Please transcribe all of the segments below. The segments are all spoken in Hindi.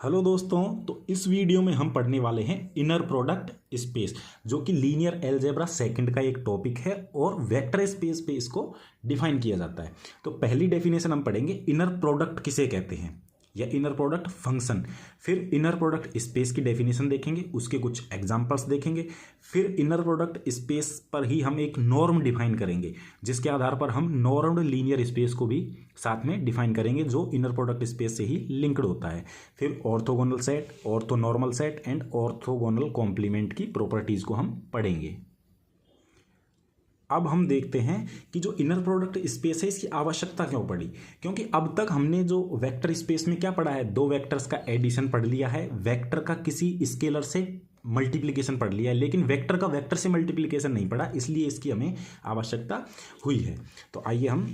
हेलो दोस्तों, तो इस वीडियो में हम पढ़ने वाले हैं इनर प्रोडक्ट स्पेस, जो कि लीनियर अलजेब्रा सेकंड का एक टॉपिक है और वेक्टर स्पेस पे इसको डिफाइन किया जाता है। तो पहली डेफिनेशन हम पढ़ेंगे, इनर प्रोडक्ट किसे कहते हैं या इनर प्रोडक्ट फंक्शन। फिर इनर प्रोडक्ट स्पेस की डेफिनेशन देखेंगे, उसके कुछ एग्जांपल्स देखेंगे। फिर इनर प्रोडक्ट स्पेस पर ही हम एक नॉर्म डिफाइन करेंगे, जिसके आधार पर हम नॉर्म्ड लीनियर स्पेस को भी साथ में डिफाइन करेंगे, जो इनर प्रोडक्ट स्पेस से ही लिंक्ड होता है। फिर orthogonal set, orthonormal set and orthogonal complement की प्रॉपर्टीज को हम पढ़ेंगे। अब हम देखते हैं कि जो इनर प्रोडक्ट स्पेस है इसकी आवश्यकता क्यों पड़ी। क्योंकि अब तक हमने जो वेक्टर स्पेस में क्या पढ़ा है, दो वेक्टर्स का एडिशन पढ़ लिया है, वेक्टर का किसी स्केलर से मल्टीप्लिकेशन पढ़ लिया है, लेकिन वेक्टर का वेक्टर से मल्टीप्लिकेशन नहीं पढ़ा, इसलिए इसकी हमें आवश्यकता हुई है। तो आइए हम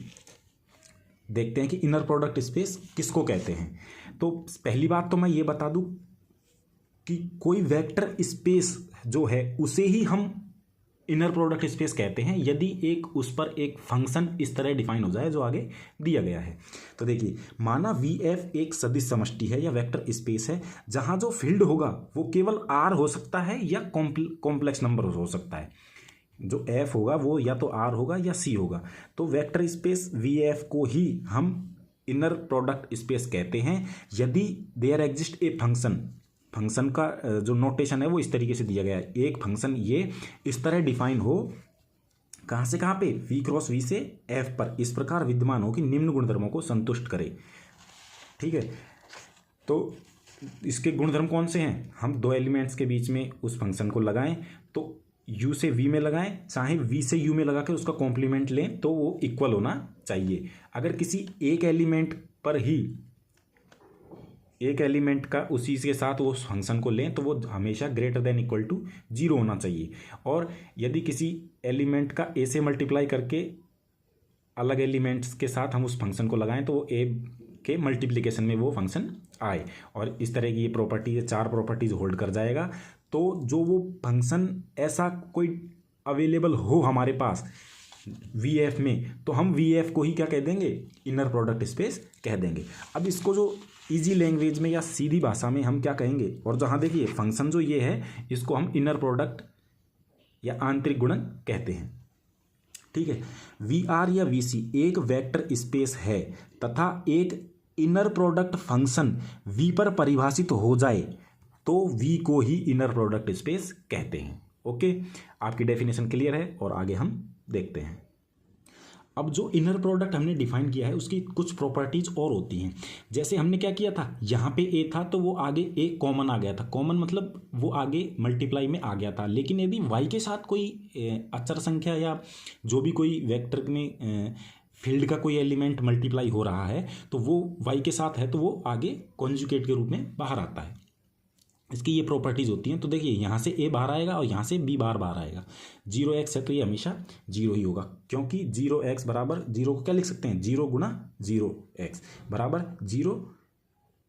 देखते हैं कि इनर प्रोडक्ट स्पेस किसको कहते हैं। तो पहली बात तो मैं ये बता दूं कि कोई वेक्टर स्पेस जो है उसे ही हम इनर प्रोडक्ट स्पेस कहते हैं यदि उस पर एक फंक्शन इस तरह डिफाइन हो जाए जो आगे दिया गया है। तो देखिए, माना वी एफ एक सदिश समष्टि है या वेक्टर स्पेस है, जहां जो फील्ड होगा वो केवल आर हो सकता है या कॉम्प्लेक्स नंबर हो सकता है। जो एफ होगा वो या तो आर होगा या सी होगा। तो वेक्टर स्पेस वी एफ को ही हम इनर प्रोडक्ट स्पेस कहते हैं यदि देयर एग्जिस्ट ए फंक्शन का जो नोटेशन है वो इस तरीके से दिया गया है। एक फंक्शन ये इस तरह डिफाइन हो, कहाँ से कहाँ पे, वी क्रॉस वी से एफ पर इस प्रकार विद्यमान हो कि निम्न गुणधर्मों को संतुष्ट करे। ठीक है, तो इसके गुणधर्म कौन से हैं, हम दो एलिमेंट्स के बीच में उस फंक्शन को लगाएं तो u से v में लगाएं, चाहे v से u में लगा के उसका कॉम्प्लीमेंट लें तो वो इक्वल होना चाहिए। अगर किसी एक एलिमेंट पर ही एक एलिमेंट का उसी के साथ वो फंक्शन को लें तो वो हमेशा ग्रेटर देन इक्वल टू 0 होना चाहिए। और यदि किसी एलिमेंट का a से मल्टीप्लाई करके अलग एलिमेंट्स के साथ हम उस फंक्शन को लगाएं तो वो a के मल्टीप्लिकेशन में वो फंक्शन आए, और इस तरह की ये प्रॉपर्टीज, चार प्रॉपर्टीज होल्ड कर जाएगा। तो जो वो फंक्शन ऐसा कोई अवेलेबल हो हमारे पास वी एफ में, तो हम वी एफ को ही क्या कह देंगे, इनर प्रोडक्ट स्पेस कह देंगे। अब इसको जो इजी लैंग्वेज में या सीधी भाषा में हम क्या कहेंगे, और जहाँ देखिए फंक्शन जो ये है इसको हम इनर प्रोडक्ट या आंतरिक गुणन कहते हैं। ठीक है, वी आर या वी सी एक वेक्टर स्पेस है तथा एक इनर प्रोडक्ट फंक्शन वी पर परिभाषित हो जाए तो वी को ही इनर प्रोडक्ट स्पेस कहते हैं। ओके, आपकी डेफिनेशन क्लियर है और आगे हम देखते हैं। अब जो इनर प्रोडक्ट हमने डिफाइन किया है उसकी कुछ प्रॉपर्टीज और होती हैं। जैसे हमने क्या किया था, यहाँ पे ए था तो वो आगे ए कॉमन आ गया था, कॉमन मतलब वो आगे मल्टीप्लाई में आ गया था। लेकिन यदि वाई के साथ कोई अचर संख्या या जो भी कोई वेक्टर में फील्ड का कोई एलिमेंट मल्टीप्लाई हो रहा है तो वो वाई के साथ है तो वो आगे कॉन्जुगेट के रूप में बाहर आता है। इसकी ये प्रॉपर्टीज होती हैं। तो देखिए, यहाँ से ए बाहर आएगा और यहाँ से बी बाहर आएगा। 0x है तो ये हमेशा 0 ही होगा, क्योंकि 0x बराबर 0 को क्या लिख सकते हैं, 0 गुना 0x बराबर 0।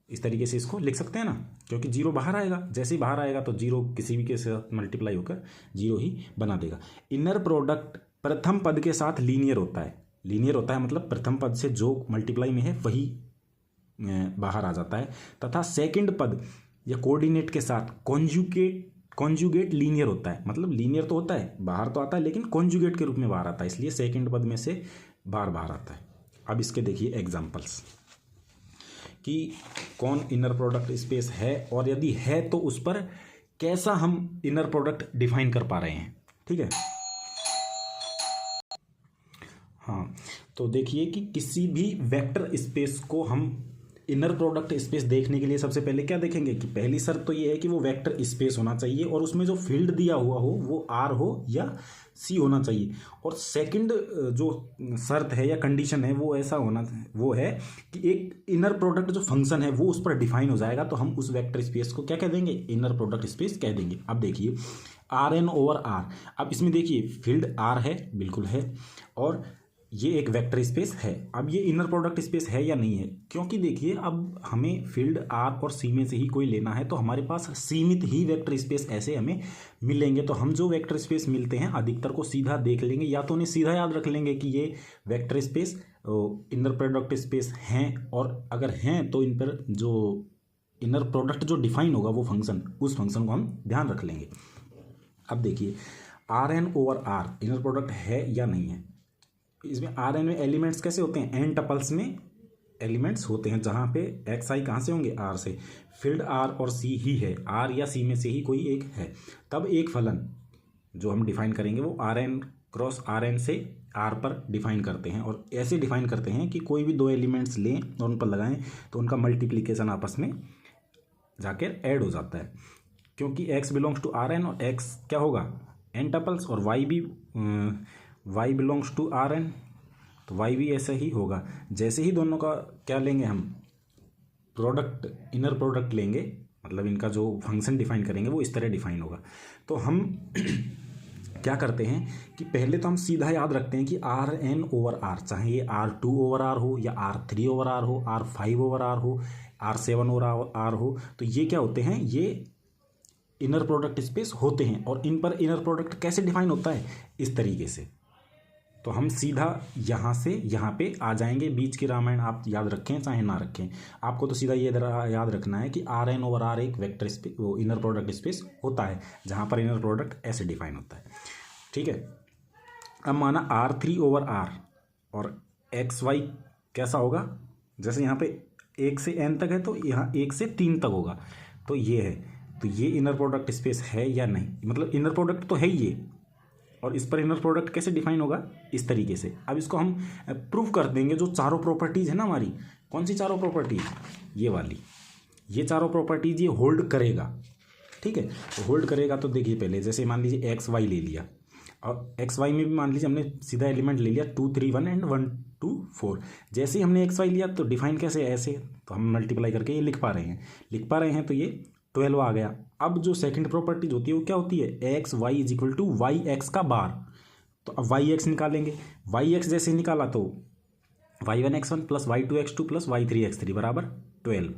इस तरीके से इसको लिख सकते हैं ना, क्योंकि 0 बाहर आएगा, जैसे ही बाहर आएगा तो 0 किसी भी के साथ मल्टीप्लाई होकर 0 ही बना देगा। इनर प्रोडक्ट प्रथम पद के साथ लीनियर होता है। लीनियर होता है मतलब प्रथम पद से जो मल्टीप्लाई में है वही बाहर आ जाता है, तथा सेकंड पद या कोऑर्डिनेट के साथ कॉन्जुगेट लीनियर होता है। मतलब लीनियर तो होता है, बाहर तो आता है, लेकिन कॉन्जुगेट के रूप में बाहर आता है, इसलिए सेकंड पद में से बाहर आता है। अब इसके देखिए एग्जांपल्स कि कौन इनर प्रोडक्ट स्पेस है, और यदि है तो उस पर कैसा हम इनर प्रोडक्ट डिफाइन कर पा रहे हैं। ठीक है, हाँ, तो देखिए कि किसी भी वेक्टर स्पेस को हम इनर प्रोडक्ट स्पेस देखने के लिए सबसे पहले क्या देखेंगे कि पहली शर्त तो ये है कि वो वेक्टर स्पेस होना चाहिए और उसमें जो फील्ड दिया हुआ हो वो आर हो या सी होना चाहिए। और सेकंड जो शर्त है या कंडीशन है वो ऐसा होना, वो है कि एक इनर प्रोडक्ट जो फंक्शन है वो उस पर डिफाइन हो जाएगा तो हम उस वेक्टर स्पेस को क्या कह देंगे, इनर प्रोडक्ट स्पेस कह देंगे। अब देखिए आर एन ओवर आर, अब इसमें देखिए फील्ड आर है, बिल्कुल है, और ये एक वेक्टर स्पेस है। अब ये इनर प्रोडक्ट स्पेस है या नहीं है, क्योंकि देखिए अब हमें फील्ड आर और सी में से ही कोई लेना है तो हमारे पास सीमित ही वेक्टर स्पेस ऐसे हमें मिलेंगे। तो हम जो वेक्टर स्पेस मिलते हैं अधिकतर को सीधा देख लेंगे, या तो उन्हें सीधा याद रख लेंगे कि ये vector space inner product space हैं, और अगर हैं तो इन पर जो इनर प्रोडक्ट जो डिफाइन होगा वो फंक्शन, उस फंक्शन को हम ध्यान रख लेंगे। अब देखिए R n over R inner product है या नहीं है। इसमें आर एन में एलिमेंट्स कैसे होते हैं, एन टपल्स में एलिमेंट्स होते हैं, जहाँ पे एक्स आई कहाँ से होंगे, आर से। फील्ड आर और सी ही है, आर या सी में से ही कोई एक है। तब एक फलन जो हम डिफाइन करेंगे वो R n cross R n से आर पर डिफाइन करते हैं, और ऐसे डिफाइन करते हैं कि कोई भी दो एलिमेंट्स लें और उन पर लगाएं तो उनका मल्टीप्लिकेशन आपस में जाकर ऐड हो जाता है, क्योंकि x belongs to R n और x क्या होगा, एन टपल्स, और y भी y belongs to R n, तो y भी ऐसा ही होगा। जैसे ही दोनों का क्या लेंगे हम, प्रोडक्ट, इनर प्रोडक्ट लेंगे, मतलब इनका जो फंक्शन डिफाइन करेंगे वो इस तरह डिफाइन होगा। तो हम क्या करते हैं कि पहले तो हम सीधा याद रखते हैं कि आर एन ओवर आर, चाहे ये R2 ओवर आर हो या R3 ओवर आर हो, R5 ओवर आर हो, R7 ओवर आर हो, तो ये क्या होते हैं, ये इनर प्रोडक्ट स्पेस होते हैं। और इन पर इनर प्रोडक्ट कैसे डिफाइन होता है, इस तरीके से। तो हम सीधा यहाँ से यहाँ पे आ जाएंगे। बीच की रामायण आप याद रखें चाहे ना रखें, आपको तो सीधा ये याद रखना है कि आर एन ओवर आर एक वेक्टर स्पेस, वो इनर प्रोडक्ट स्पेस होता है, जहाँ पर इनर प्रोडक्ट ऐसे डिफाइन होता है। ठीक है। अब माना R3 ओवर आर और एक्स वाई कैसा होगा, जैसे यहाँ पे 1 से n तक है तो यहाँ 1 से 3 तक होगा, तो ये है। तो ये इनर प्रोडक्ट स्पेस है या नहीं, मतलब इनर प्रोडक्ट तो है ही ये, और इस पर इनर प्रोडक्ट कैसे डिफाइन होगा, इस तरीके से। अब इसको हम प्रूव कर देंगे। जो चारों प्रॉपर्टीज़ है ना हमारी, कौन सी चारों प्रॉपर्टीज, ये वाली, ये चारों प्रॉपर्टीज ये होल्ड करेगा। ठीक है, तो होल्ड करेगा तो देखिए पहले जैसे मान लीजिए एक्स वाई ले लिया, और एक्स वाई में भी मान लीजिए हमने सीधा एलिमेंट ले लिया 2 3 1 एंड 1 2 4। जैसे ही हमने एक्स वाई लिया तो डिफाइन कैसे, ऐसे, तो हम मल्टीप्लाई करके ये लिख पा रहे हैं, तो ये 12 आ गया। अब जो सेकंड प्रॉपर्टीज होती है वो क्या होती है, x Y is equal to y x का बार। तो अब वाई एक्स निकालेंगे, वाई एक्स जैसे निकाला तो y1x1 plus y2x2 plus y3x3 बराबर 12।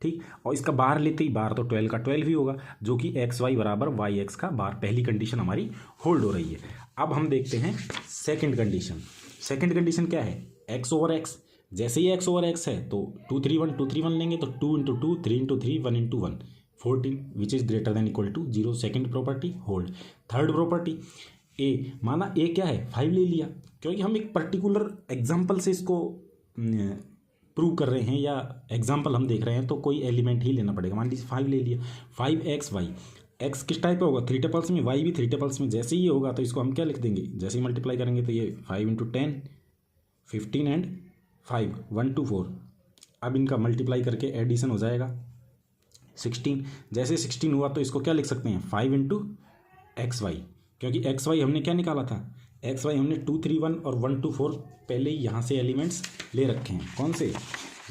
ठीक, और इसका बार लेते ही बार तो 12 का 12 ही होगा, जो कि एक्स वाई बराबर वाई एक्स का बार। पहली कंडीशन हमारी होल्ड हो रही है। अब हम देखते हैं सेकंड कंडीशन। सेकंड कंडीशन क्या है, एक्स ओवर एक्स। जैसे ही एक्स ओवर एक्स है तो 2 3 1 2 3 1 लेंगे, तो 2 into 2 3 into 3 1 into 1 14 which is greater than equal to 0। Second property hold. Third property A, माना ए क्या है 5 ले लिया, क्योंकि हम एक पर्टिकुलर एग्जाम्पल से इसको प्रूव कर रहे हैं या एग्जाम्पल हम देख रहे हैं, तो कोई एलिमेंट ही लेना पड़ेगा। मान लीजिए 5 ले लिया, 5xy, एक्स किस टाइप का होगा, 3 टपल्स में, वाई भी 3 टपल्स में। जैसे ही ये होगा तो इसको हम क्या लिख देंगे, जैसे ही मल्टीप्लाई करेंगे तो ये 5 इंटू 10 15 एंड 5 1 2 4। अब इनका मल्टीप्लाई करके एडिशन हो जाएगा 16। जैसे 16 हुआ तो इसको क्या लिख सकते हैं, 5 इंटू एक्स वाई, क्योंकि एक्स वाई हमने क्या निकाला था, एक्स वाई हमने 2 3 1 और 1 2 4 पहले ही यहाँ से एलिमेंट्स ले रखे हैं। कौन से,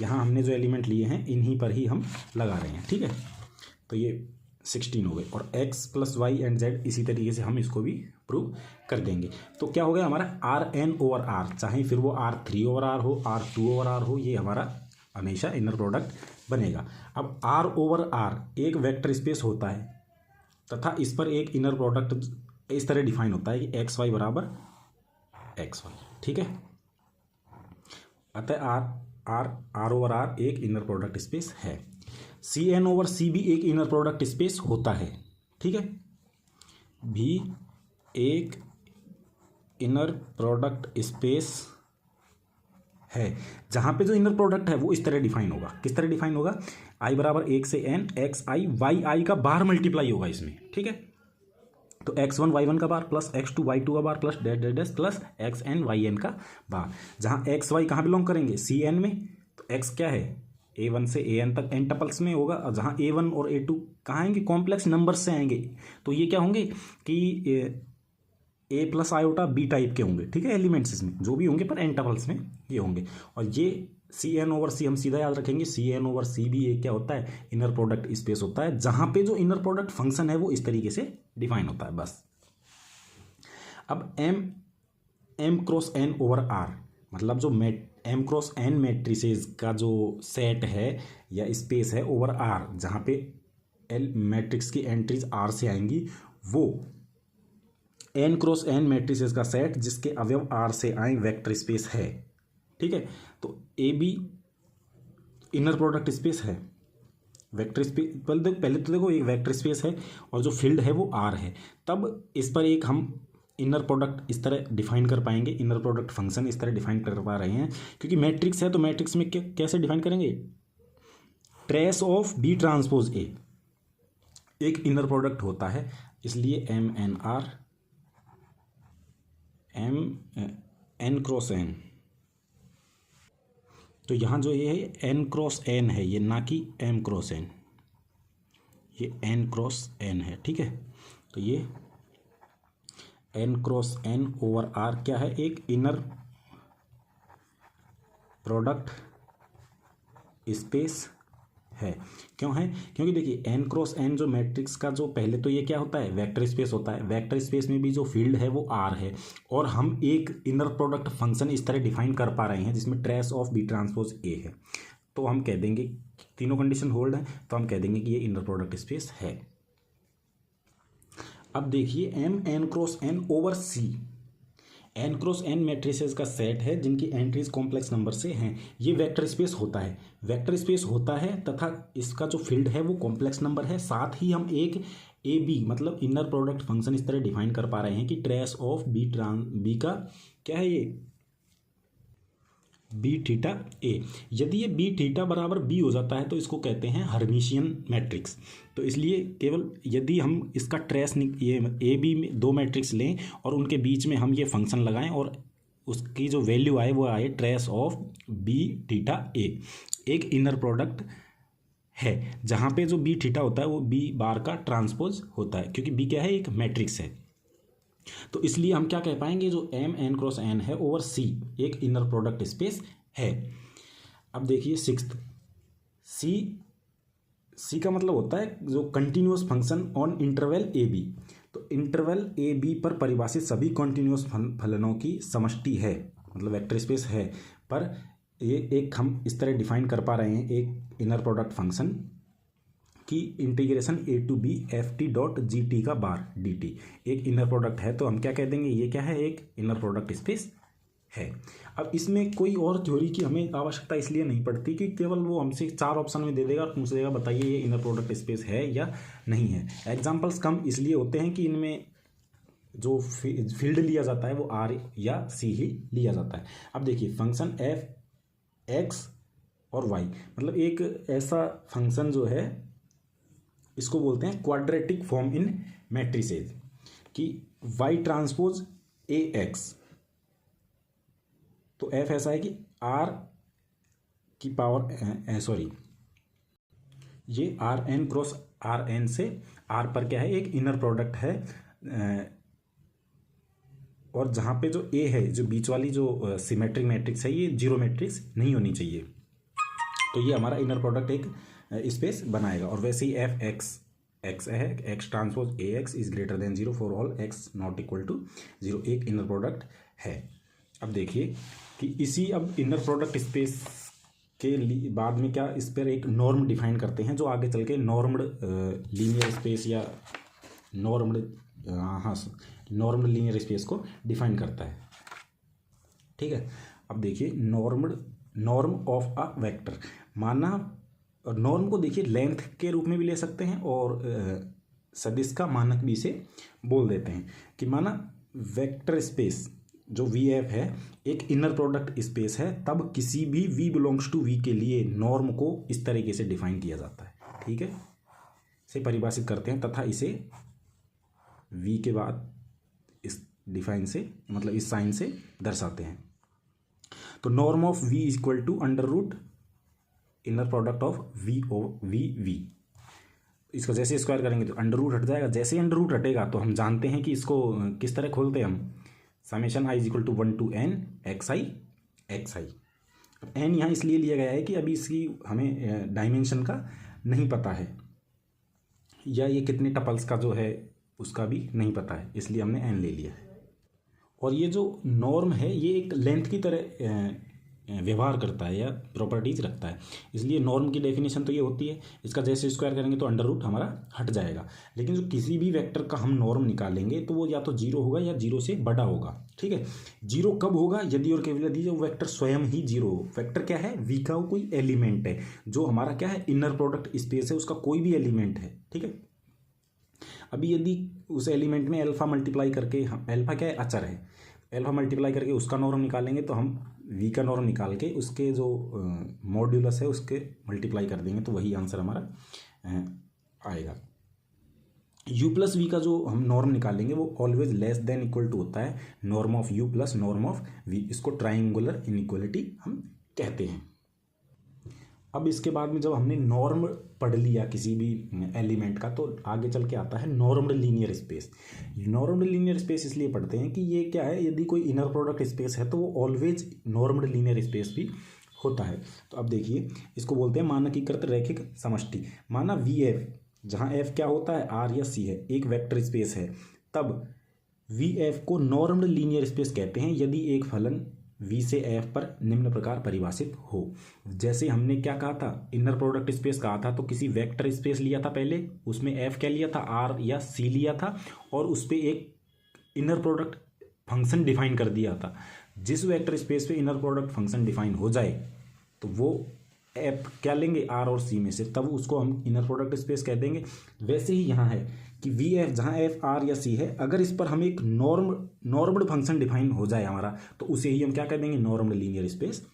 यहाँ हमने जो एलिमेंट लिए हैं इन्हीं पर ही हम लगा रहे हैं। ठीक है, तो ये 16 हो गए, और x plus y and z इसी तरीके से हम इसको भी प्रूव कर देंगे। तो क्या हो गया हमारा आर एन ओवर आर, चाहे फिर वो R3 ओवर आर हो, R2 ओवर आर हो, ये हमारा हमेशा इनर प्रोडक्ट बनेगा। अब R ओवर आर एक वेक्टर स्पेस होता है, तथा इस पर एक इनर प्रोडक्ट इस तरह डिफाइन होता है कि एक्स वाई बराबर एक्स वाई। ठीक है, अतः आर ओवर आर एक इनर प्रोडक्ट स्पेस है। सी एन ओवर सी भी एक इनर प्रोडक्ट स्पेस होता है। ठीक है, भी एक इनर प्रोडक्ट स्पेस है, जहां पे जो इनर प्रोडक्ट है वो इस तरह डिफाइन होगा। किस तरह डिफाइन होगा, आई बराबर 1 से n एक्स आई वाई आई का बार मल्टीप्लाई होगा इसमें। ठीक है, तो x1 y1 का बार प्लस x2 y2 का bar plus dash dash dash plus xn yn का बार। जहाँ x y कहाँ बिलोंग करेंगे, Cn में, तो x क्या है a1 से an तक n टपल्स में होगा, और जहाँ a1 और a2 कहाँ आएंगे, कॉम्प्लेक्स नंबर्स से आएंगे, तो ये क्या होंगे कि a plus iota b type के होंगे। ठीक है, एलिमेंट्स इसमें जो भी होंगे पर n टपल्स में ये होंगे। और ये सी एन ओवर सी हम सीधा याद रखेंगे, सी एन ओवर सी भी एक क्या होता है, इनर प्रोडक्ट स्पेस होता है, जहां पे जो इनर प्रोडक्ट फंक्शन है वो इस तरीके से डिफाइन होता है बस। अब m cross N over R, मतलब जो एम क्रॉस एन मैट्रिसेस का जो सेट है या स्पेस है ओवर आर, जहां पे एल मैट्रिक्स की एंट्रीज आर से आएंगी, वो एन क्रॉस एन मैट्रिसेस का सेट जिसके अवयव आर से आए वेक्टर स्पेस है। ठीक है, तो a b inner product space है, वेक्टर स्पेस पहले तो देखो एक वेक्टर स्पेस है और जो फील्ड है वो आर है, तब इस पर एक हम इनर प्रोडक्ट इस तरह डिफाइन कर पाएंगे, इनर प्रोडक्ट फंक्शन इस तरह डिफाइन कर पा रहे हैं, क्योंकि मैट्रिक्स है तो मैट्रिक्स में कैसे डिफाइन करेंगे, trace of b transpose a एक इनर प्रोडक्ट होता है, इसलिए m n R m N cross n, तो यहाँ जो ये है एन क्रॉस एन है, ये ना कि एम क्रॉस एन, ये एन क्रॉस एन है, ठीक है। तो ये n cross N over R क्या है, एक इनर प्रोडक्ट स्पेस है। क्यों है, क्योंकि देखिए एन क्रॉस एन जो मैट्रिक्स का जो पहले तो ये क्या होता है, वेक्टर स्पेस होता है, वेक्टर स्पेस में भी जो फील्ड है वो आर है, और हम एक इनर प्रोडक्ट फंक्शन इस तरह डिफाइन कर पा रहे हैं जिसमें trace of b transpose a है, तो हम कह देंगे तीनों कंडीशन होल्ड है, तो हम कह देंगे कि ये इनर प्रोडक्ट स्पेस है। अब देखिए M N cross N over C, N cross N matrices का सेट है जिनकी एंट्रीज कॉम्प्लेक्स नंबर से हैं, ये वेक्टर स्पेस होता है, वेक्टर स्पेस होता है तथा इसका जो फील्ड है वो कॉम्प्लेक्स नंबर है। साथ ही हम एक ए बी मतलब इनर प्रोडक्ट फंक्शन इस तरह डिफाइन कर पा रहे हैं कि ट्रेस ऑफ बी का क्या है, ये बी थीटा ए। यदि ये बी थीटा बराबर बी हो जाता है तो इसको कहते हैं हर्मिशियन मैट्रिक्स। तो इसलिए केवल यदि हम इसका ट्रेस ये ए बी में दो मैट्रिक्स लें और उनके बीच में हम ये फंक्शन लगाएं और उसकी जो वैल्यू आए वो आए ट्रेस ऑफ बी थीटा ए, एक इनर प्रोडक्ट है जहाँ पे जो बी थीटा होता है वो बी बार का ट्रांसपोज होता है, क्योंकि बी क्या है, एक मैट्रिक्स है। तो इसलिए हम क्या कह पाएंगे, जो एम एन क्रॉस एन है ओवर सी एक इनर प्रोडक्ट स्पेस है। अब देखिए सिक्स्थ, सी का मतलब होता है जो continuous function on interval a b, तो इंटरवल ए बी पर परिभाषित सभी कंटिन्यूअस फलनों की समष्टि है, मतलब वेक्टर स्पेस है। पर ये एक हम इस तरह डिफाइन कर पा रहे हैं एक इनर प्रोडक्ट फंक्शन कि integration a to b f t dot g t का बार डी टी एक इनर प्रोडक्ट है, तो हम क्या कह देंगे, ये क्या है, एक इनर प्रोडक्ट स्पेस है। अब इसमें कोई और थ्योरी की हमें आवश्यकता इसलिए नहीं पड़ती कि केवल वो हमसे चार ऑप्शन में दे देगा और पूछ देगा बताइए ये इनर प्रोडक्ट स्पेस है या नहीं है। एग्जाम्पल्स कम इसलिए होते हैं कि इनमें जो फील्ड लिया जाता है वो आर या सी ही लिया जाता है। अब देखिए फंक्शन एफ एक्स और वाई, मतलब एक ऐसा फंक्शन जो है इसको बोलते हैं क्वाड्रेटिक फॉर्म इन मैट्रिसेज, कि वाई ट्रांसपोज ए एक्स, तो एफ ऐसा है कि आर की पावर ये R n cross R n से आर पर क्या है, एक इनर प्रोडक्ट है, और जहाँ पे जो ए है जो बीच वाली जो सिमेट्रिक मैट्रिक्स है ये जीरो मैट्रिक्स नहीं होनी चाहिए, तो ये हमारा इनर प्रोडक्ट एक स्पेस बनाएगा। और वैसे ही एफ एक्स है, x transpose a x is greater than zero for all x not equal to zero, एक इनर प्रोडक्ट है। अब देखिए कि इसी अब इनर प्रोडक्ट स्पेस के बाद में क्या इस पर एक नॉर्म डिफाइन करते हैं जो आगे चल के नॉर्म्ड लीनियर स्पेस या नॉर्म्ड लीनियर स्पेस को डिफाइन करता है, ठीक है। अब देखिए नॉर्म ऑफ अ वेक्टर, माना नॉर्म को देखिए लेंथ के रूप में भी ले सकते हैं और सदिश का मानक भी इसे बोल देते हैं, कि माना वेक्टर स्पेस जो वी एफ है एक इनर प्रोडक्ट स्पेस है, तब किसी भी वी बिलोंग्स टू वी के लिए नॉर्म को इस तरीके से डिफाइन किया जाता है, ठीक है, से परिभाषित करते हैं तथा इसे वी के बाद इस डिफाइन से मतलब इस साइन से दर्शाते हैं। तो norm of v is equal to under root inner product of v o v, इसको जैसे स्क्वायर करेंगे तो अंडर रूट हट जाएगा, जैसे ही अंडर रूट हटेगा तो हम जानते हैं कि इसको किस तरह खोलते हैं हम, summation I is equal to 1 to n X I. अब एन यहाँ इसलिए लिया गया है कि अभी इसकी हमें डायमेंशन का नहीं पता है, या ये कितने टपल्स का जो है उसका भी नहीं पता है, इसलिए हमने एन ले लिया है। और ये जो नॉर्म है ये एक लेंथ की तरह व्यवहार करता है या प्रॉपर्टीज रखता है। इसलिए नॉर्म की डेफिनेशन तो ये होती है, इसका जैसे स्क्वायर करेंगे तो अंडर रूट हमारा हट जाएगा। लेकिन जो किसी भी वेक्टर का हम नॉर्म निकालेंगे तो वो या तो जीरो होगा या जीरो से बड़ा होगा। ठीक है, जीरो कब होगा? यदि और केवल यदि वो वेक्टर स्वयं ही जीरो हो। वेक्टर क्या है? वी का कोई एलिमेंट है, जो हमारा क्या है, इनर प्रोडक्ट स्पेस है, उसका कोई भी एलिमेंट है। ठीक है, अभी यदि उस एलिमेंट में अल्फा मल्टीप्लाई करके, हम अल्फा क्या है, अचर है, अल्फा मल्टीप्लाई करके उसका नॉर्म निकालेंगे तो हम वी का नॉर्म निकाल के उसके जो मॉड्यूलस है उसके मल्टीप्लाई कर देंगे तो वही आंसर हमारा आएगा। u प्लस वी का जो हम नॉर्म निकालेंगे वो always less than equal to होता है norm of u plus norm of v। इसको ट्राइंगुलर इनइक्वलिटी हम कहते हैं। अब इसके बाद में जब हमने नॉर्म पढ़ लिया किसी भी एलिमेंट का, तो आगे चल के आता है नॉर्म्ड लीनियर स्पेस। नॉर्म्ड लीनियर स्पेस इसलिए पढ़ते हैं कि ये क्या है, यदि कोई इनर प्रोडक्ट स्पेस है तो वो ऑलवेज नॉर्म्ड लीनियर स्पेस भी होता है। तो अब देखिए, इसको बोलते हैं मानकीकृत रैखिक समष्टि। माना वी एफ, जहाँ एफ क्या होता है, आर या सी है, एक वेक्टर स्पेस है, तब वी एफ को नॉर्म्ड लीनियर स्पेस कहते हैं यदि एक फलन v से f पर निम्न प्रकार परिभाषित हो। जैसे हमने क्या कहा था, इनर प्रोडक्ट स्पेस कहा था, तो किसी वेक्टर स्पेस लिया था पहले, उसमें f क्या लिया था, r या c लिया था, और उस पर एक इनर प्रोडक्ट फंक्शन डिफाइन कर दिया था। जिस वेक्टर स्पेस पे इनर प्रोडक्ट फंक्शन डिफाइन हो जाए तो वो f क्या लेंगे, r और c में से, तब उसको हम इनर प्रोडक्ट स्पेस कह देंगे। वैसे ही यहाँ है कि वी एफ, जहाँ एफ आर या सी है, अगर इस पर हम एक नॉर्म्ड फंक्शन डिफाइन हो जाए हमारा, तो उसे ही हम क्या कह देंगे, नॉर्म्ड लीनियर स्पेस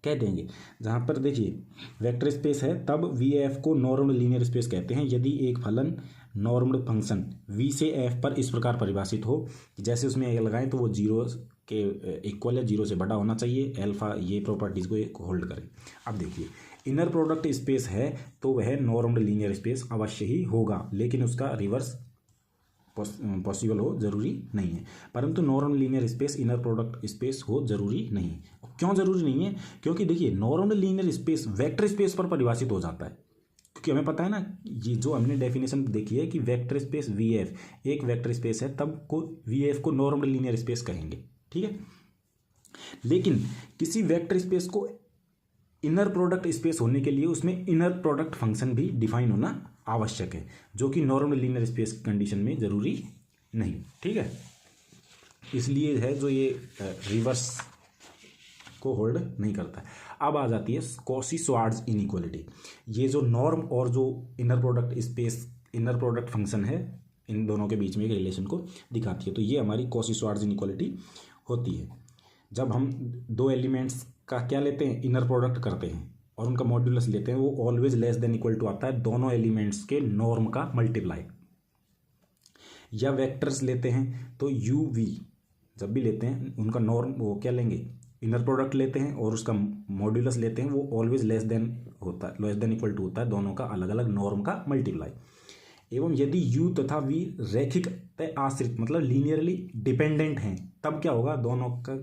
कह देंगे। जहाँ पर देखिए वेक्टर स्पेस है, तब वी एफ को नॉर्म्ड लीनियर स्पेस कहते हैं यदि एक फलन नॉर्म्ड फंक्शन वी से एफ पर इस प्रकार परिभाषित हो, जैसे उसमें ए लगाएं तो वो जीरो के इक्वल है, जीरो से बड़ा होना चाहिए, अल्फा ये प्रॉपर्टीज़ को होल्ड करें। अब देखिए, इनर प्रोडक्ट स्पेस है तो वह नॉर्म्ड लीनियर स्पेस अवश्य ही होगा, लेकिन उसका रिवर्स पॉसिबल हो जरूरी नहीं है। परंतु normed linear space inner product space हो जरूरी नहीं है। क्यों जरूरी नहीं है? क्योंकि देखिए, नॉर्म्ड लीनियर स्पेस वेक्टर स्पेस पर परिभाषित हो जाता है, क्योंकि हमें पता है ना, ये जो हमने डेफिनेशन देखी है कि वेक्टर स्पेस वी एफ एक वेक्टर स्पेस है, तब को वी एफ को नॉर्म्ड लीनियर स्पेस कहेंगे। ठीक है, लेकिन किसी वेक्टर स्पेस को इनर प्रोडक्ट स्पेस होने के लिए उसमें इनर प्रोडक्ट फंक्शन भी डिफाइन होना आवश्यक है, जो कि नॉर्मल लीनियर स्पेस कंडीशन में जरूरी नहीं। ठीक है, इसलिए है जो ये रिवर्स को होल्ड नहीं करता है। अब आ जाती है कॉची श्वार्ट्ज इनइक्वालिटी। ये जो नॉर्म और जो inner product space, inner product function है, इन दोनों के बीच में एक रिलेशन को दिखाती है। तो ये हमारी कॉची श्वार्ट्ज इनइक्वालिटी होती है जब हम दो एलिमेंट्स का क्या लेते हैं, इनर प्रोडक्ट करते हैं और उनका मॉड्यूलस लेते हैं, वो always less than equal to आता है दोनों एलिमेंट्स के नॉर्म का मल्टीप्लाई। या वेक्टर्स लेते हैं तो यू वी जब भी लेते हैं उनका नॉर्म वो क्या लेंगे, इनर प्रोडक्ट लेते हैं और उसका मॉड्यूलस लेते हैं, वो ऑलवेज लेस देन होता है, लेस देन इक्वल टू होता है दोनों का अलग अलग नॉर्म का मल्टीप्लाई। एवं यदि u तथा v रैखिक आश्रित मतलब लीनियरली डिपेंडेंट हैं, तब क्या होगा, दोनों का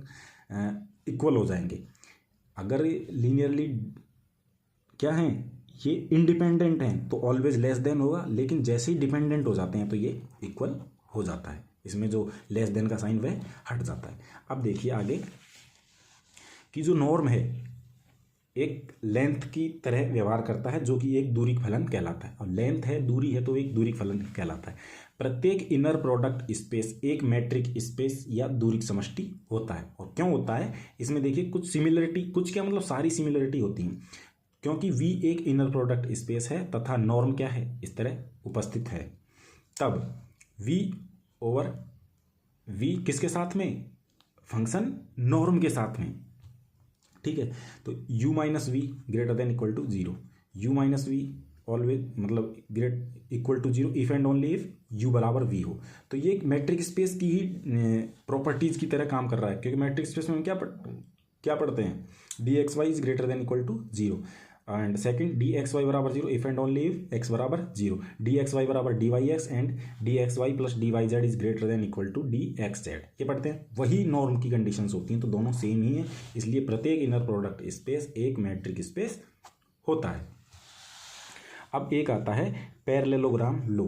इक्वल हो जाएंगे। अगर लीनियरली क्या हैं, ये इंडिपेंडेंट हैं तो ऑलवेज लेस देन होगा, लेकिन जैसे ही डिपेंडेंट हो जाते हैं तो ये इक्वल हो जाता है। इसमें जो लेस देन का साइन वह हट जाता है। अब देखिए आगे कि जो नॉर्म है एक लेंथ की तरह व्यवहार करता है, जो कि एक दूरी फलन कहलाता है। और लेंथ है, दूरी है, तो एक दूरी फलन कहलाता है। प्रत्येक इनर प्रोडक्ट स्पेस एक मैट्रिक स्पेस या दूरी समष्टि होता है। और क्यों होता है, इसमें देखिए कुछ सिमिलरिटी, कुछ क्या मतलब सारी सिमिलरिटी होती हैं, क्योंकि V एक इनर प्रोडक्ट स्पेस है तथा नॉर्म क्या है, इस तरह उपस्थित है, तब V ओवर V किसके साथ में, फंक्शन नॉर्म के साथ में। ठीक है, तो u minus V greater than equal to zero, u minus V always मतलब great equal to zero if and only if u बराबर v हो। तो ये एक मैट्रिक स्पेस की ही प्रॉपर्टीज की तरह काम कर रहा है, क्योंकि मैट्रिक स्पेस में हम क्या पढ़ते हैं, D X Y is greater than equal to zero, and second D X Y बराबर zero if and only if X बराबर जीरो, डी एक्स वाई बराबर D Y X and D X Y plus D Y Z is greater than equal to D X Z. ये पढ़ते हैं, वही नॉर्म की कंडीशंस होती हैं, तो दोनों सेम ही है। इसलिए प्रत्येक इनर प्रोडक्ट स्पेस एक मैट्रिक स्पेस होता है। अब एक आता है parallelogram law.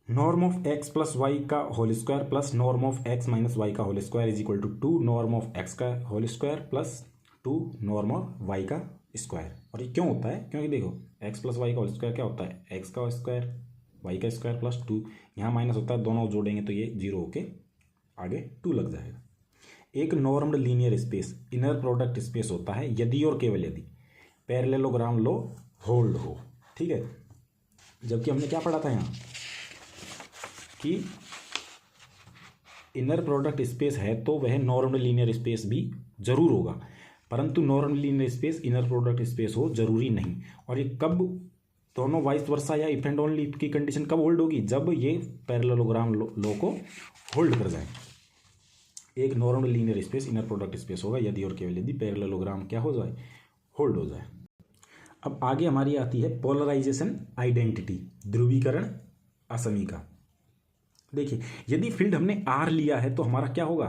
Norm of X plus Y का whole square plus norm of X minus Y का whole square is equal to 2 norm of X का whole square plus 2 norm of Y का स्क्वायर। और ये क्यों होता है? क्योंकि देखो एक्स प्लस वाई का होल स्क्वायर क्या होता है? एक्स का स्क्वायर वाई का स्क्वायर प्लस 2, यहाँ माइनस होता है, दोनों जोड़ेंगे तो ये 0 होके आगे 2 लग जाएगा। एक normed linear space inner product space होता है यदि और केवल यदि पैरेललोग्राम लो होल्ड हो। ठीक है, जबकि हमने क्या पढ़ा था यहाँ कि इनर प्रोडक्ट स्पेस है तो वह नॉर्म्ड लीनियर स्पेस भी जरूर होगा, परंतु normed linear space inner product space हो जरूरी नहीं। और ये कब दोनों वाइस वर्सा या इफ एंड ओनली की कंडीशन कब होल्ड होगी? जब ये पैरेललोग्राम लो को होल्ड कर जाए। एक normed linear space inner product space होगा यदि और केवल यदि पैरेललोग्राम क्या हो जाए? होल्ड हो जाए। अब आगे हमारी आती है पोलराइजेशन आइडेंटिटी, ध्रुवीकरण असमीका। देखिए, यदि फील्ड हमने आर लिया है तो हमारा क्या होगा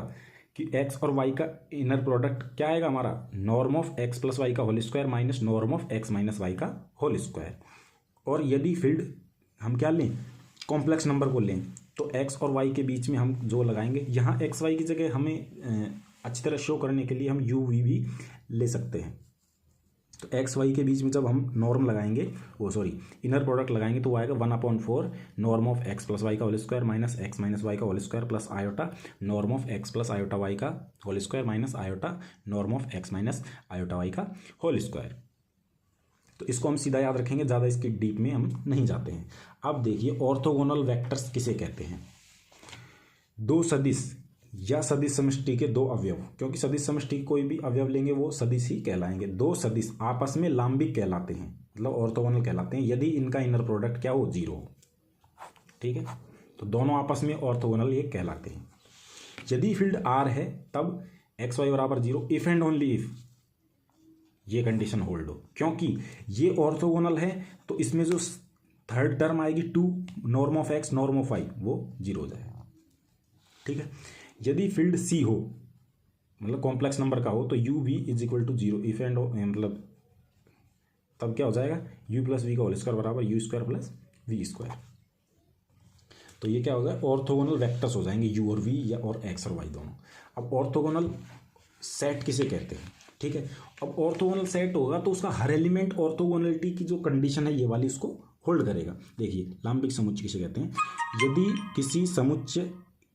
कि एक्स और वाई का इनर प्रोडक्ट क्या आएगा हमारा? Norm of X plus Y का whole square minus norm of X minus Y का होल स्क्वायर। और यदि फील्ड हम क्या लें? कॉम्प्लेक्स नंबर को लें तो एक्स और वाई के बीच में हम जो लगाएंगे, यहाँ एक्स वाई की जगह हमें अच्छी तरह शो करने के लिए हम यू वी भी ले सकते हैं। तो एक्स वाई के बीच में जब हम नॉर्म लगाएंगे, इनर प्रोडक्ट लगाएंगे तो वो आएगा 1/4 norm of X plus Y का whole square minus X minus Y का whole square plus iota norm of X plus iota Y का whole square minus iota norm of X minus iota Y का होल स्क्वायर। तो इसको हम सीधा याद रखेंगे, ज़्यादा इसकी डीप में हम नहीं जाते हैं। अब देखिए ऑर्थोगोनल वेक्टर्स किसे कहते हैं? दो सदिश या सदिश समष्टि के दो अवयव, क्योंकि सदिश समष्टि के कोई भी अवयव लेंगे वो सदिश ही कहलाएंगे। दो सदिश आपस में लांबिक कहलाते हैं, मतलब ऑर्थोगोनल कहलाते हैं यदि इनका इनर प्रोडक्ट क्या हो? 0 हो। ठीक है, तो दोनों आपस में ऑर्थोगोनल ये कहलाते हैं। यदि फील्ड आर है तब एक्स वाई बराबर 0 इफ एंड ओनली इफ ये कंडीशन होल्ड हो, क्योंकि ये ऑर्थोगोनल है तो इसमें जो थर्ड टर्म आएगी 2 norm of x norm of y वो 0 हो जाएगा। ठीक है, यदि फील्ड सी हो मतलब कॉम्प्लेक्स नंबर का हो तो u v is equal to 0 if and मतलब तब क्या हो जाएगा? यू प्लस वी का होल स्क्वायर बराबर u square plus v square. तो ये क्या हो जाएगा? ऑर्थोगोनल वेक्टर्स हो जाएंगे यू और वी या और एक्स और वाई दोनों। अब ऑर्थोगोनल सेट किसे कहते हैं? ठीक है, अब ऑर्थोगोनल सेट होगा तो उसका हर एलिमेंट ऑर्थोगोनलिटी की जो कंडीशन है ये वाली उसको होल्ड करेगा। देखिए लांबिक समुच्चय किसे कहते हैं? यदि किसी समुच्चय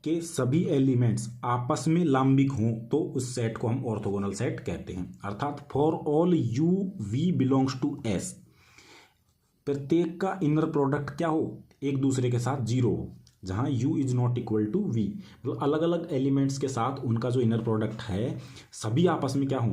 के सभी एलिमेंट्स आपस में लांबिक हों तो उस सेट को हम ऑर्थोगोनल सेट कहते हैं। अर्थात for all u v belongs to S, प्रत्येक का इनर प्रोडक्ट क्या हो? एक दूसरे के साथ 0 हो, जहां u is not equal to v, मतलब अलग अलग एलिमेंट्स के साथ उनका जो इनर प्रोडक्ट है सभी आपस में क्या हो?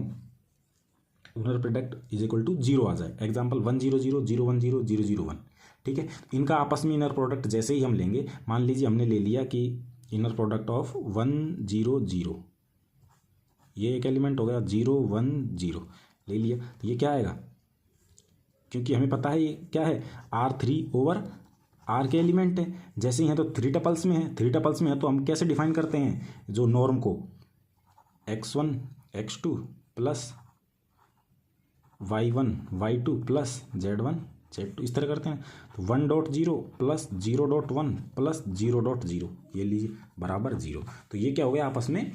Inner product is equal to 0 आ जाए। एग्जाम्पल 1 0 0 0 1 0 0 0 1। ठीक है, इनका आपस में इनर प्रोडक्ट जैसे ही हम लेंगे, मान लीजिए हमने ले लिया कि इनर प्रोडक्ट ऑफ 1 0 0, ये एक एलिमेंट हो गया 0 1 0 ले लिया, तो ये क्या आएगा? क्योंकि हमें पता है ये क्या है? R3 ओवर आर के एलिमेंट है, जैसे ही है तो 3 टपल्स में है, 3 टपल्स में है तो हम कैसे डिफाइन करते हैं जो नॉर्म को? x1 x2 plus y1 y2 plus z1 z2 इस तरह करते हैं। तो 1.0 प्लस 0.1 प्लस 0.0 ये लीजिए बराबर 0। तो ये क्या हो गया? आपस में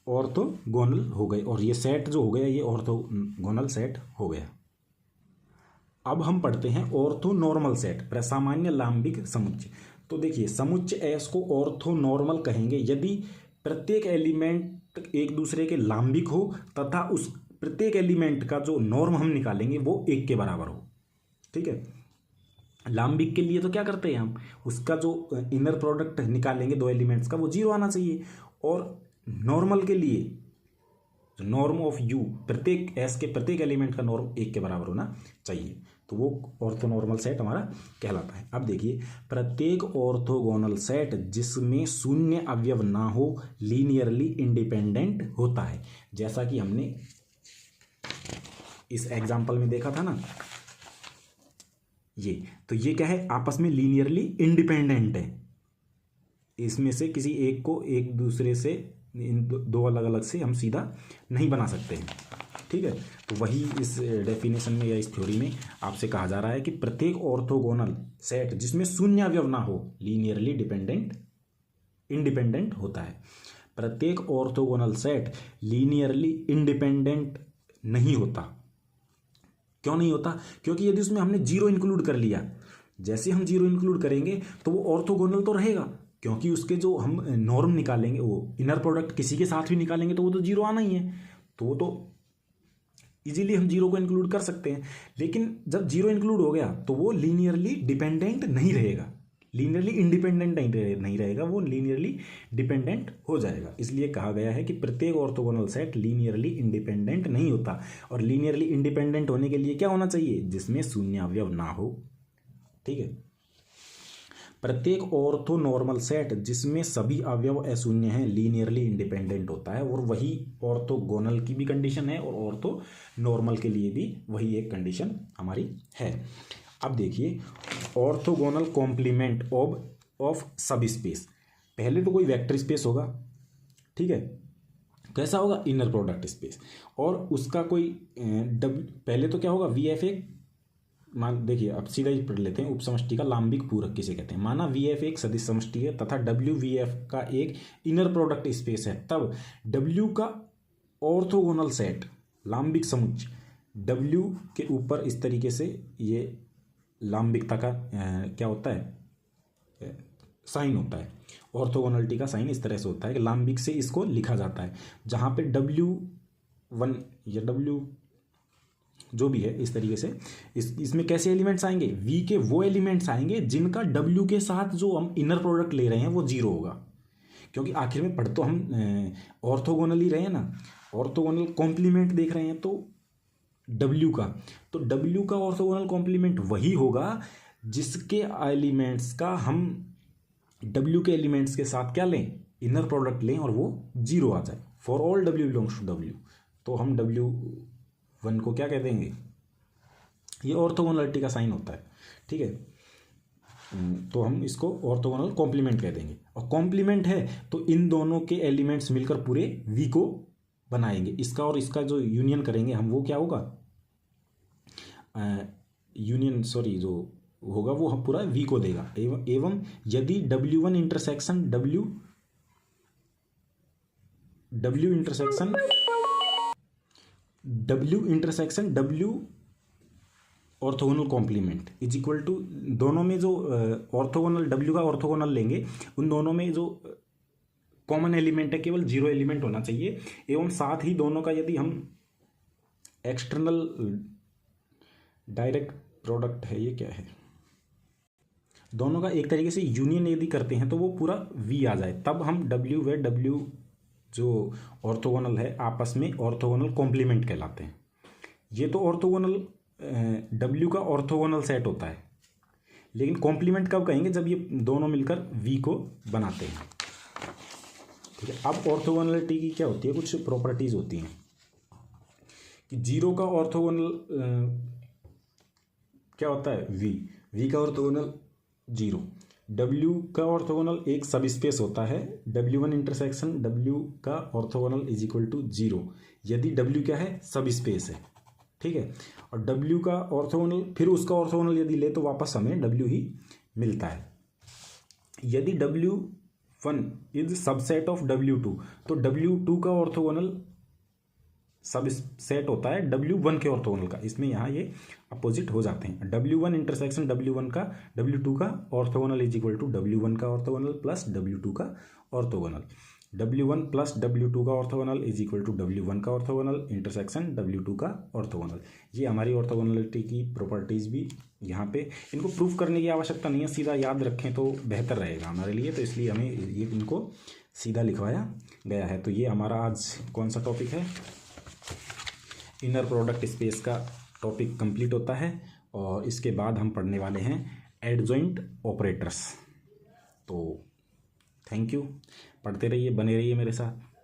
ऑर्थोगोनल हो गए और ये सेट जो हो गया ये ऑर्थोगोनल सेट हो गया। अब हम पढ़ते हैं ऑर्थोनॉर्मल सेट, प्रसामान्य लांबिक समुच्चय। तो देखिए समुच्चय एस को ऑर्थोनॉर्मल कहेंगे यदि प्रत्येक एलिमेंट एक दूसरे के लांबिक हो तथा उस प्रत्येक एलिमेंट का जो नॉर्म हम निकालेंगे वो 1 के बराबर हो। ठीक है, लांबिक के लिए तो क्या करते हैं हम? उसका जो इनर प्रोडक्ट निकालेंगे दो एलिमेंट्स का वो 0 आना चाहिए, और नॉर्मल के लिए नॉर्म ऑफ यू प्रत्येक एस के प्रत्येक एलिमेंट का नॉर्म 1 के बराबर होना चाहिए, तो वो ऑर्थोनॉर्मल सेट हमारा कहलाता है। अब देखिए प्रत्येक ऑर्थोगोनल सेट जिसमें शून्य अवयव ना हो लीनियरली इंडिपेंडेंट होता है, जैसा कि हमने इस एग्जाम्पल में देखा था ना, ये तो ये क्या है? आपस में लीनियरली इंडिपेंडेंट है, इसमें से किसी एक को एक दूसरे से इन दो अलग अलग से हम सीधा नहीं बना सकते हैं। ठीक है, तो वही इस डेफिनेशन में या इस थ्योरी में आपसे कहा जा रहा है कि प्रत्येक ऑर्थोगोनल सेट जिसमें शून्य अवयव ना हो लीनियरली इंडिपेंडेंट होता है। प्रत्येक ऑर्थोगोनल सेट लीनियरली इंडिपेंडेंट नहीं होता। क्यों नहीं होता? क्योंकि यदि उसमें हमने जीरो इंक्लूड कर लिया, जैसे हम जीरो इंक्लूड करेंगे तो वो ऑर्थोगोनल तो रहेगा, क्योंकि उसके जो हम नॉर्म निकालेंगे, वो इनर प्रोडक्ट किसी के साथ भी निकालेंगे तो वो तो जीरो आना ही है, तो वो तो इजीली हम जीरो को इंक्लूड कर सकते हैं। लेकिन जब जीरो इंक्लूड हो गया तो वो लीनियरली डिपेंडेंट नहीं रहेगा, लीनियरली इंडिपेंडेंट नहीं रहेगा, वो लीनियरली डिपेंडेंट हो जाएगा। इसलिए कहा गया है कि प्रत्येक ऑर्थोगोनल सेट लीनियरली इंडिपेंडेंट नहीं होता। और लीनियरली इंडिपेंडेंट होने के लिए क्या होना चाहिए? जिसमें शून्य अवयव ना हो। ठीक है। प्रत्येक ऑर्थोनॉर्मल सेट जिसमें सभी अवयव अशून्य हैं लीनियरली इंडिपेंडेंट होता है। और वही ऑर्थोगोनल की भी कंडीशन है और ऑर्थोनॉर्मल के लिए भी वही एक कंडीशन हमारी है। अब देखिए ऑर्थोगोनल कॉम्प्लीमेंट ऑफ सब स्पेस। पहले तो कोई वेक्टर स्पेस होगा, ठीक है, कैसा होगा? Inner product space. और उसका कोई पहले तो क्या होगा? वी एफ एक, मान देखिए अब सीधा ही पढ़ लेते हैं, उपसमष्टि का लांबिक पूरक किसे कहते हैं। माना वी एफ एक सदिश समष्टि है तथा डब्ल्यू वी एफ का एक इनर प्रोडक्ट स्पेस है, तब डब्ल्यू का ऑर्थोगोनल सेट लांबिक समुच्चय डब्ल्यू के ऊपर इस तरीके से ये लांबिकता का क्या होता है? साइन होता है। ऑर्थोगोनलिटी का साइन इस तरह से होता है कि लांबिक से इसको लिखा जाता है, जहाँ पे W1 या W जो भी है इस तरीके से इसमें कैसे एलिमेंट्स आएंगे? V के वो एलिमेंट्स आएंगे जिनका W के साथ जो हम इनर प्रोडक्ट ले रहे हैं वो जीरो होगा, क्योंकि आखिर में पढ़ तो हम ऑर्थोगोनल ही रहे हैं ना, ऑर्थोगोनल कॉम्प्लीमेंट देख रहे हैं। तो W का ऑर्थोगोनल कॉम्प्लीमेंट वही होगा जिसके एलिमेंट्स का हम W के एलिमेंट्स के साथ क्या लें? इनर प्रोडक्ट लें और वो जीरो आ जाए। For all W belongs to W, तो हम W1 को क्या कह देंगे? ये ऑर्थोगोनलिटी का साइन होता है, ठीक है। तो हम इसको ऑर्थोगोनल कॉम्प्लीमेंट कह देंगे। और कॉम्प्लीमेंट है तो इन दोनों के एलिमेंट्स मिलकर पूरे V को बनाएंगे। इसका और इसका जो यूनियन करेंगे हम, वो क्या होगा? जो होगा वो हम पूरा V को देगा। एवं यदि W1 intersection W orthogonal complement is equal to, दोनों में जो ऑर्थोगोनल W का ऑर्थोगोनल लेंगे उन दोनों में जो कॉमन एलिमेंट है केवल जीरो एलिमेंट होना चाहिए। एवं साथ ही दोनों का यदि हम एक्सटर्नल डायरेक्ट प्रोडक्ट है, ये क्या है, दोनों का एक तरीके से यूनियन यदि करते हैं तो वो पूरा V आ जाए, तब हम W व W जो ऑर्थोगोनल है आपस में ऑर्थोगोनल कॉम्प्लीमेंट कहलाते हैं। ये तो ऑर्थोगोनल W का ऑर्थोगोनल सेट होता है, लेकिन कॉम्प्लीमेंट कब कहेंगे? जब ये दोनों मिलकर V को बनाते हैं, ठीक है। अब ऑर्थोगोनलिटी की क्या होती है? कुछ प्रॉपर्टीज होती हैं कि जीरो का ऑर्थोगोनल क्या होता है? V का ऑर्थोगोनल जीरो। W का ऑर्थोगोनल एक सब स्पेस होता है, W1 इंटरसेक्शन W का orthogonal is equal to zero, यदि W क्या है? सब स्पेस है, ठीक है। और W का ऑर्थोगोनल, फिर उसका ऑर्थोगोनल यदि ले तो वापस हमें W ही मिलता है। यदि W1 is subset of W2, तो W2 का ऑर्थोगोनल सब सेट होता है W1 के ऑर्थोगोनल का। इसमें यहाँ ये अपोजिट हो जाते हैं। W1 इंटरसेक्शन W1 का W2 का orthogonal is equal to W1 का ऑर्थोगोनल प्लस W2 का ऑर्थोगोनल। W1 प्लस W2 का orthogonal is equal to W1 का ऑर्थोगोनल इंटरसेक्शन W2 का ऑर्थोगोनल। ये हमारी ऑर्थोगोनलिटी की प्रॉपर्टीज़ भी यहाँ पे, इनको प्रूफ करने की आवश्यकता नहीं है, सीधा याद रखें तो बेहतर रहेगा हमारे लिए, तो इसलिए हमें ये इनको सीधा लिखवाया गया है। तो ये हमारा आज कौन सा टॉपिक है? इनर प्रोडक्ट स्पेस का टॉपिक कंप्लीट होता है। और इसके बाद हम पढ़ने वाले हैं एडजॉइंट ऑपरेटर्स। तो थैंक यू, पढ़ते रहिए, बने रहिए मेरे साथ।